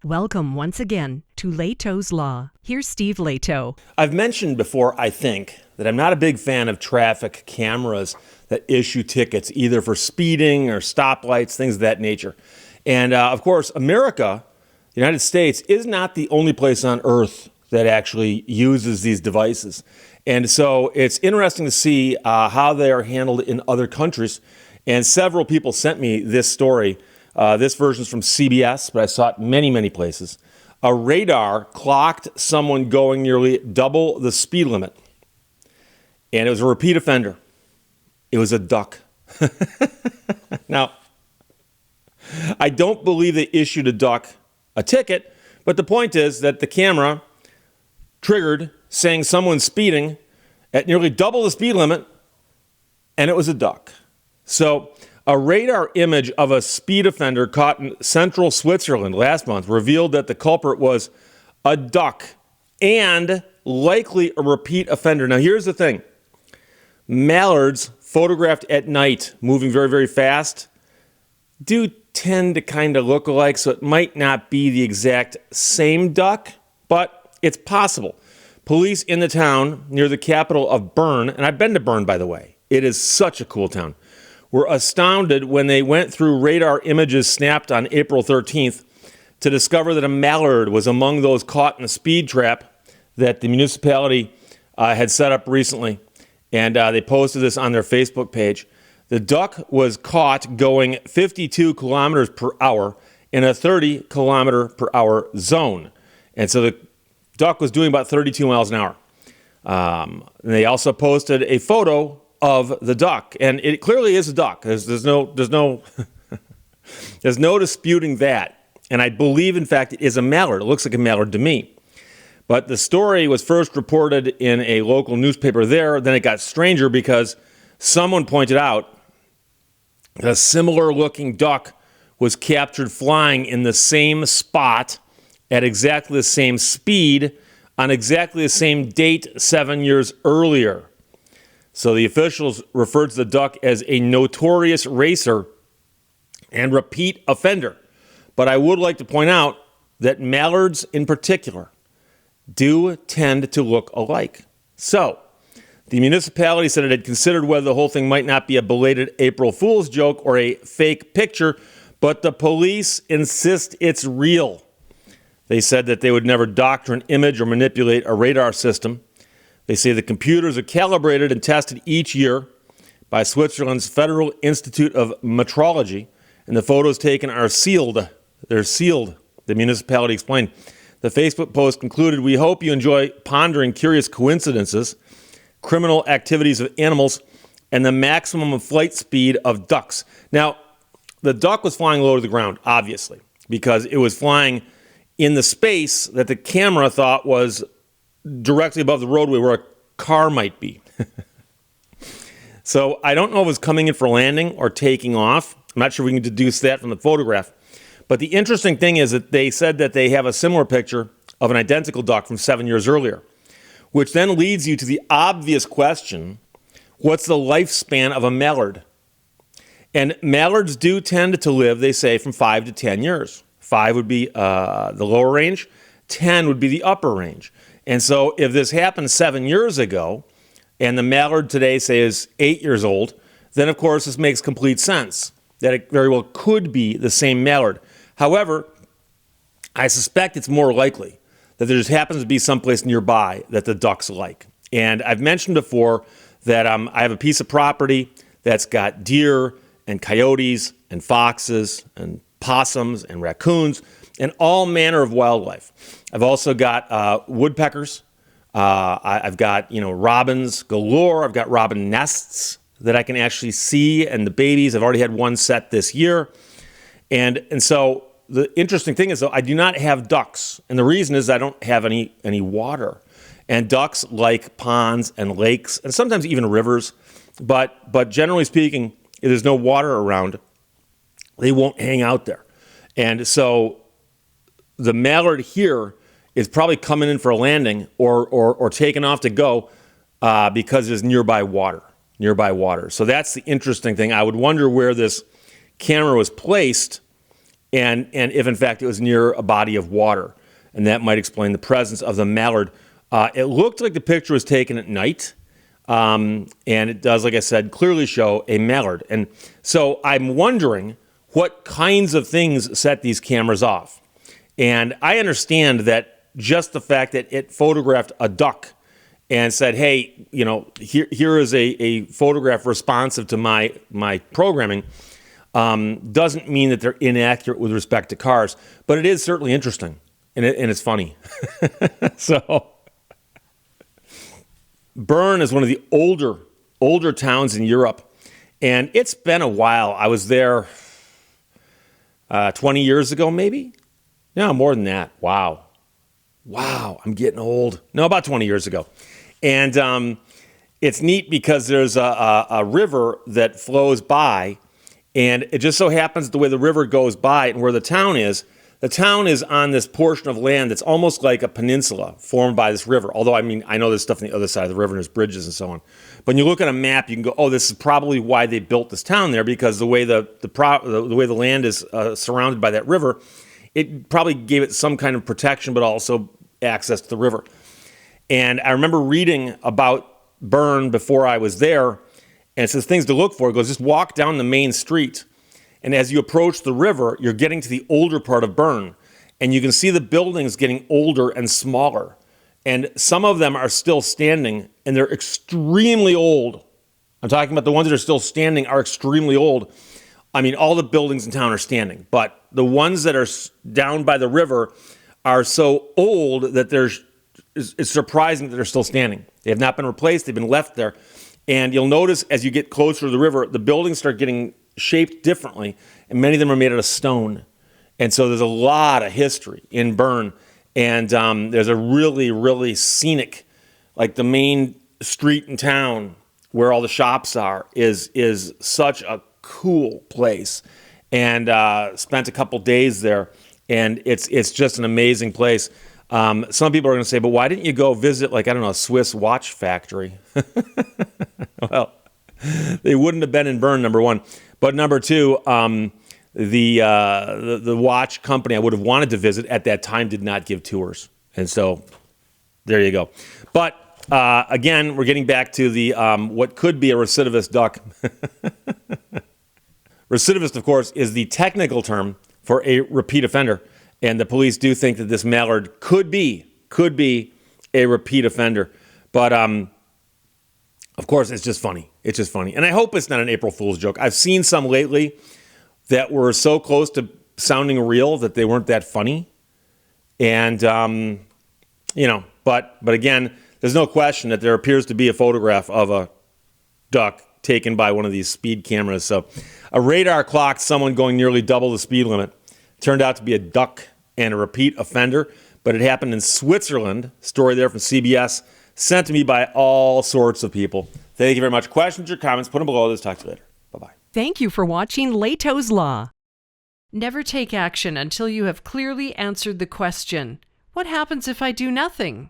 Welcome once again to Lehto's Law. Here's Steve Lehto. I've mentioned before, I think, that I'm not a big fan of traffic cameras that issue tickets, either for speeding or stoplights, things of that nature. And of course, America, the United States, is not the only place on earth that actually uses these devices. And so it's interesting to see how they are handled in other countries. And several people sent me this story. This version is from CBS, but I saw it many places. A radar clocked someone going nearly double the speed limit. And it was a repeat offender. It was a duck. Now, I don't believe they issued a duck a ticket, but the point is that the camera triggered saying someone's speeding at nearly double the speed limit, and it was a duck. So, a radar image of a speed offender caught in central Switzerland last month revealed that the culprit was a duck and likely a repeat offender. Now, here's the thing. Mallards photographed at night, moving very fast, do tend to kind of look alike, so it might not be the exact same duck, but it's possible. Police in the town near the capital of Bern, and I've been to Bern, by the way. It is such a cool town, were astounded when they went through radar images snapped on April 13th to discover that a mallard was among those caught in a speed trap that the municipality had set up recently. And they posted this on their Facebook page. The duck was caught going 52 kilometers per hour in a 30 kilometer per hour zone. And so the duck was doing about 32 miles an hour. And they also posted a photo of the duck, and it clearly is a duck. There's no there's no disputing that. And I believe, in fact, it is a mallard. It looks like a mallard to me. But the story was first reported in a local newspaper there. Then it got stranger because someone pointed out that a similar-looking duck was captured flying in the same spot at exactly the same speed on exactly the same date 7 years earlier. So the officials referred to the duck as a notorious racer and repeat offender. But I would like to point out that mallards in particular do tend to look alike. So the municipality said it had considered whether the whole thing might not be a belated April Fool's joke or a fake picture, but the police insist it's real. They said that they would never doctor an image or manipulate a radar system. They say the computers are calibrated and tested each year by Switzerland's Federal Institute of Metrology, and the photos taken are sealed. They're sealed, the municipality explained. The Facebook post concluded, "We hope you enjoy pondering curious coincidences, criminal activities of animals, and the maximum flight speed of ducks." Now, the duck was flying low to the ground, obviously, because it was flying in the space that the camera thought was directly above the roadway where a car might be. So I don't know if it was coming in for landing or taking off. I'm not sure we can deduce that from the photograph. But the interesting thing is that they said that they have a similar picture of an identical duck from 7 years earlier, which then leads you to the obvious question, what's the lifespan of a mallard? And mallards do tend to live, they say, from 5 to 10 years. 5 would be the lower range, 10 would be the upper range. And so if this happened 7 years ago, and the mallard today, say, is 8 years old, then of course this makes complete sense that it very well could be the same mallard. However, I suspect it's more likely that there just happens to be someplace nearby that the ducks like. And I've mentioned before that I have a piece of property that's got deer and coyotes and foxes and possums and raccoons and all manner of wildlife. I've also got woodpeckers. I've got, robins galore. I've got robin nests that I can actually see, and the babies. I've already had one set this year. And so the interesting thing is, though, I do not have ducks. And the reason is I don't have any water. And ducks like ponds and lakes and sometimes even rivers. But generally speaking, if there's no water around, they won't hang out there. And so the mallard here is probably coming in for a landing or taking off to go because there's nearby water. So that's the interesting thing. I would wonder where this camera was placed and if in fact it was near a body of water. And that might explain the presence of the mallard. It looked like the picture was taken at night. And it does, like I said, clearly show a mallard. And so I'm wondering what kinds of things set these cameras off. And I understand that just the fact that it photographed a duck and said, hey, here is a photograph responsive to my programming, doesn't mean that they're inaccurate with respect to cars. But it is certainly interesting, and it's funny. So Bern is one of the older towns in Europe, and it's been a while. I was there 20 years ago, maybe? No, more than that. Wow, I'm getting old. No, about 20 years ago. And it's neat because there's a river that flows by, and it just so happens the way the river goes by and where the town is on this portion of land that's almost like a peninsula formed by this river. Although, I know there's stuff on the other side of the river and there's bridges and so on. But when you look at a map, you can go, oh, this is probably why they built this town there, because the way the way the land is surrounded by that river, it probably gave it some kind of protection, but also access to the river. And I remember reading about Bern before I was there, and it says things to look for. It goes, just walk down the main street, and as you approach the river, you're getting to the older part of Bern, and you can see the buildings getting older and smaller. And some of them are still standing, and they're extremely old. I'm talking about the ones that are still standing are extremely old. All the buildings in town are standing, but the ones that are down by the river are so old that it's surprising that they're still standing. They have not been replaced. They've been left there. And you'll notice as you get closer to the river, the buildings start getting shaped differently, and many of them are made out of stone. And so there's a lot of history in Bern. And there's a really, really scenic, like the main street in town where all the shops are is such a cool place. And spent a couple days there, and it's just an amazing place. Some people are going to say, but why didn't you go visit, a Swiss watch factory? Well, they wouldn't have been in Bern, number one. But number two, the watch company I would have wanted to visit at that time did not give tours. And so there you go. But again, we're getting back to the what could be a recidivist duck. Recidivist, of course, is the technical term for a repeat offender. And the police do think that this mallard could be a repeat offender. But, of course, it's just funny. It's just funny. And I hope it's not an April Fool's joke. I've seen some lately that were so close to sounding real that they weren't that funny. And, but again, there's no question that there appears to be a photograph of a duck taken by one of these speed cameras. So a radar clocked someone going nearly double the speed limit. Turned out to be a duck and a repeat offender, but it happened in Switzerland. Story there from CBS, sent to me by all sorts of people. Thank you very much. Questions or comments, put them below. Let's talk to you later. Bye-bye. Thank you for watching Lehto's Law. Never take action until you have clearly answered the question, what happens if I do nothing?